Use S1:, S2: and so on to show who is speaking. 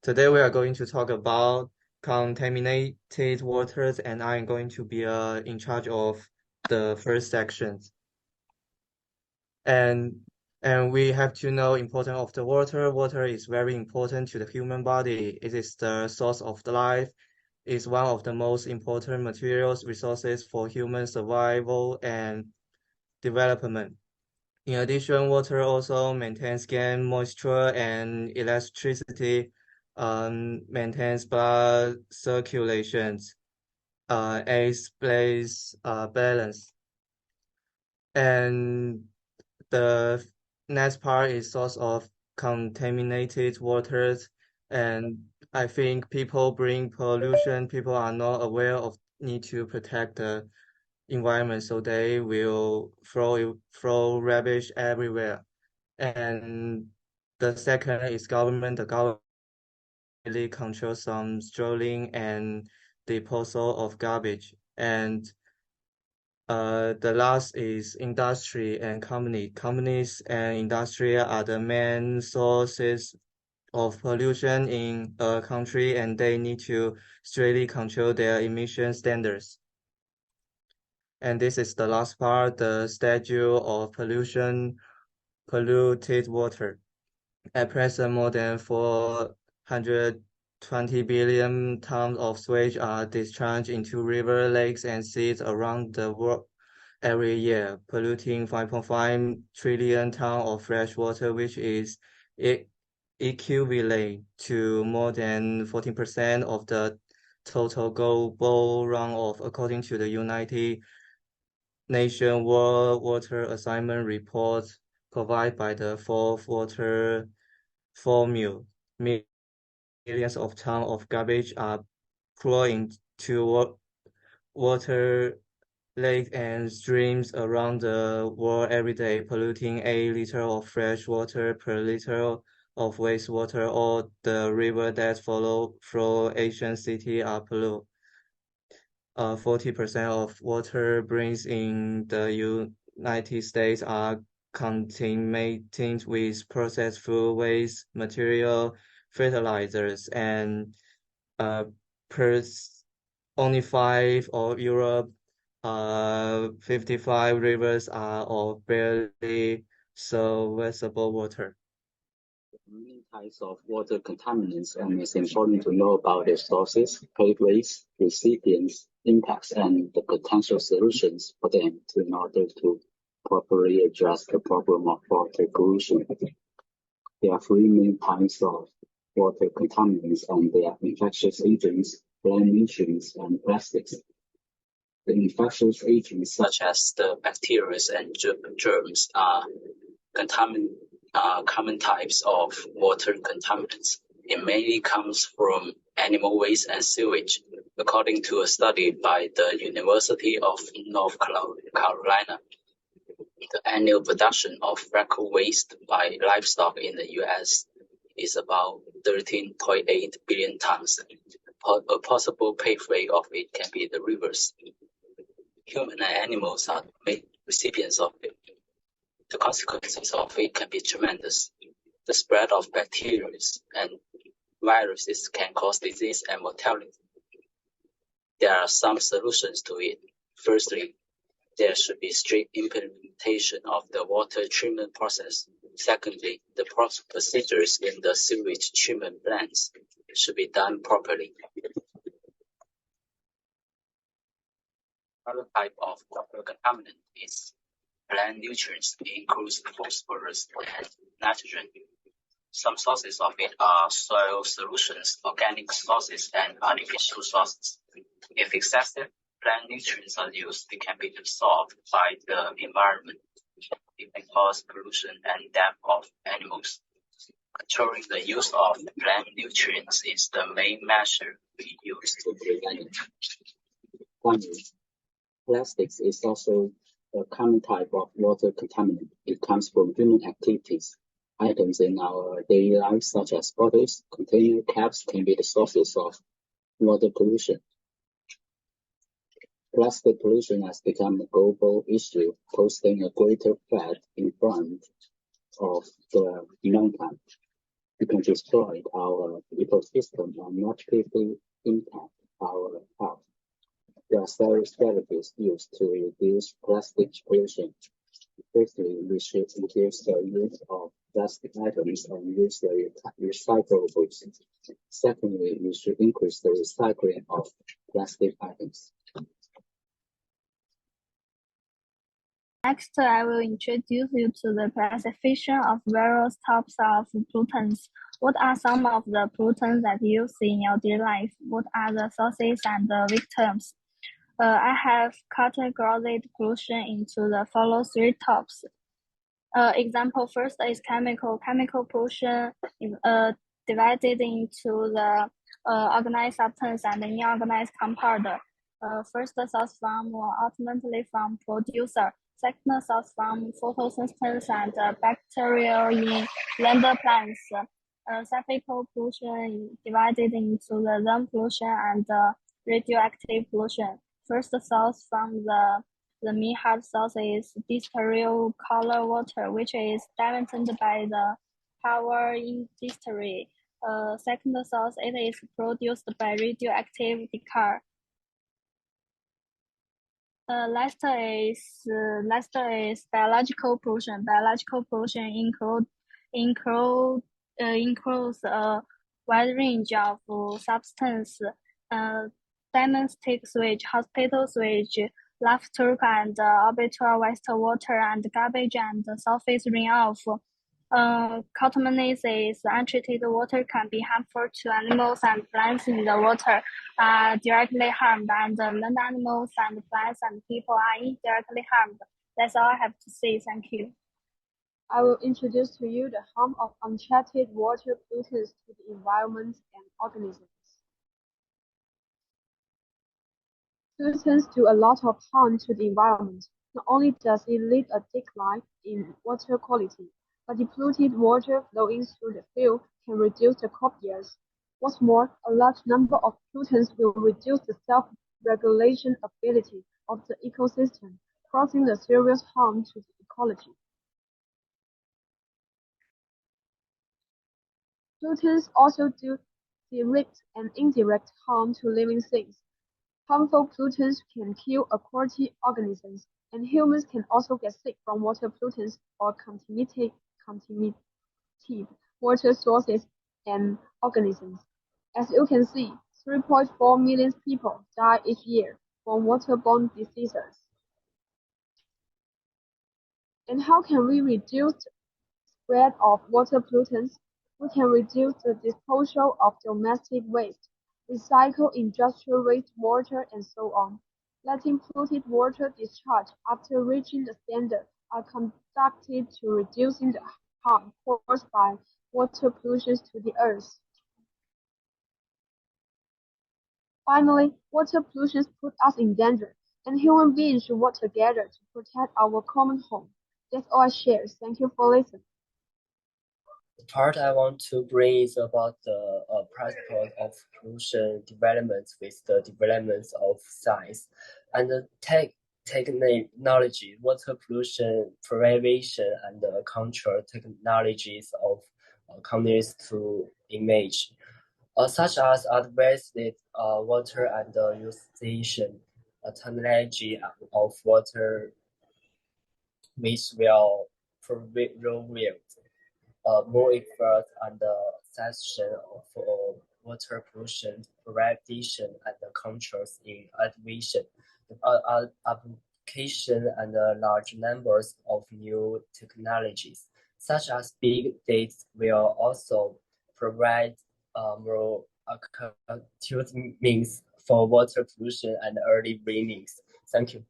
S1: Today we are going to talk about contaminated waters, and I am going to be in charge of the first section. And and we have to know importance of the water. Water is very important to the human body. It is the source of the life. It's one of the most important materials resources for human survival and development. In addition, water also maintains skin moisture and electricity, maintains blood circulations, aids place balance. And the next part is source of contaminated waters. And I think people bring pollution. People are not aware of need to protect the environment, so they will throw rubbish everywhere. And the second is government. The government really controls some strolling and disposal of garbage. And the last is industry and company. Companies and industry are the main sources of pollution in a country, and they need to strictly control their emission standards. And this is the last part, the statute of polluted water. At present, more than 420 billion tons of sewage are discharged into rivers, lakes, and seas around the world every year, polluting 5.5 trillion tons of fresh water, which is equivalent to more than 14% of the total global runoff, according to the United Nations World Water Assignment report provided by the Fourth Water Formula. Millions of tons of garbage are poured into water lakes and streams around the world every day, polluting 8 liters of fresh water per liter of wastewater. All the rivers that follow through Asian cities are polluted. 40% of water brings in the United States are contaminated with processed food waste, material, fertilizers, and uh, only 5 of Europe, 55 rivers are of barely serviceable water.
S2: Many types of water contaminants, and it's important to know about their sources, pathways, recipients, impacts, and the potential solutions for them in order to properly address the problem of water pollution. There are three main types of water contaminants, and they are infectious agents, plant nutrients, and plastics. The infectious agents, such as the bacteria and germs, are common types of water contaminants. It mainly comes from animal waste and sewage. According to a study by the University of North Carolina, the annual production of fecal waste by livestock in the U.S. is about 13.8 billion tons. A possible pathway of it can be the rivers. Human and animals are the main recipients of it. The consequences of it can be tremendous. The spread of bacteria and viruses can cause disease and mortality. There are some solutions to it. Firstly, there should be strict implementation of the water treatment process. Secondly, the procedures in the sewage treatment plants should be done properly. Another type of water contaminant is plant nutrients. It includes phosphorus and nitrogen. Some sources of it are soil solutions, organic sources, and artificial sources. If excessive plant nutrients are used, they can be absorbed by the environment. It may cause pollution and death of animals. Controlling the use of plant nutrients is the main measure we use to prevent it. Finally, plastics is also a common type of water contaminant. It comes from human activities. Items in our daily life, such as bottles, container caps, can be the sources of water pollution. Plastic pollution has become a global issue, posing a greater threat in front of the mankind. It can destroy our ecosystem and not quickly impact our health. There are several strategies used to reduce plastic pollution. Firstly, we should reduce the use of plastic items and use the recyclables. Secondly, we should increase the recycling of plastic items.
S3: Next, I will introduce you to the classification of various types of pollutants. What are some of the pollutants that you see in your daily life? What are the sources and the victims? I have categorized pollution into the following three types. Example first is chemical. Chemical pollution is divided into the organized substance and inorganized compound. First source from ultimately from producer. Second source from photosynthesis and bacteria in land plants. Surface pollution is divided into the land pollution and radioactive pollution. First source from the main hard source is distilled color water, which is diluted by the power industry. Second source, it is produced by radioactive decay. Last is biological pollution. Biological pollution includes a wide range of substances, domestic sewage, hospital sewage, leftover and orbital wastewater, and garbage and surface runoff. Contaminated untreated water can be harmful to animals and plants in the water, directly harmed, and land animals and plants and people are indirectly harmed. That's all I have to say. Thank you.
S4: I will introduce to you the harm of untreated water pollutants to the environment and organisms. Pollutants do a lot of harm to the environment. Not only does it lead a decline in water quality, but the polluted water flowing through the field can reduce the crop yields. What's more, a large number of pollutants will reduce the self-regulation ability of the ecosystem, causing a serious harm to the ecology. Pollutants also do direct and indirect harm to living things. Harmful pollutants can kill aquatic organisms, and humans can also get sick from water pollutants or contaminated water sources and organisms. As you can see, 3.4 million people die each year from waterborne diseases. And how can we reduce the spread of water pollutants? We can reduce the disposal of domestic waste, recycle industrial wastewater, and so on. Letting polluted water discharge after reaching the standard are conducted to reducing the harm caused by water pollution to the earth. Finally, water pollution put us in danger, and human beings should work together to protect our common home. That's all I share. Thank you for listening.
S5: The part I want to bring is about the principle of pollution development with the development of science and the technology, water pollution prevention, and control technologies of communities to image, such as advanced water and utilization technology of water, which will provide more effort and section for water pollution prevention and controls in education, application and large numbers of new technologies, such as big data, will also provide more acute means for water pollution and early warnings. Thank you.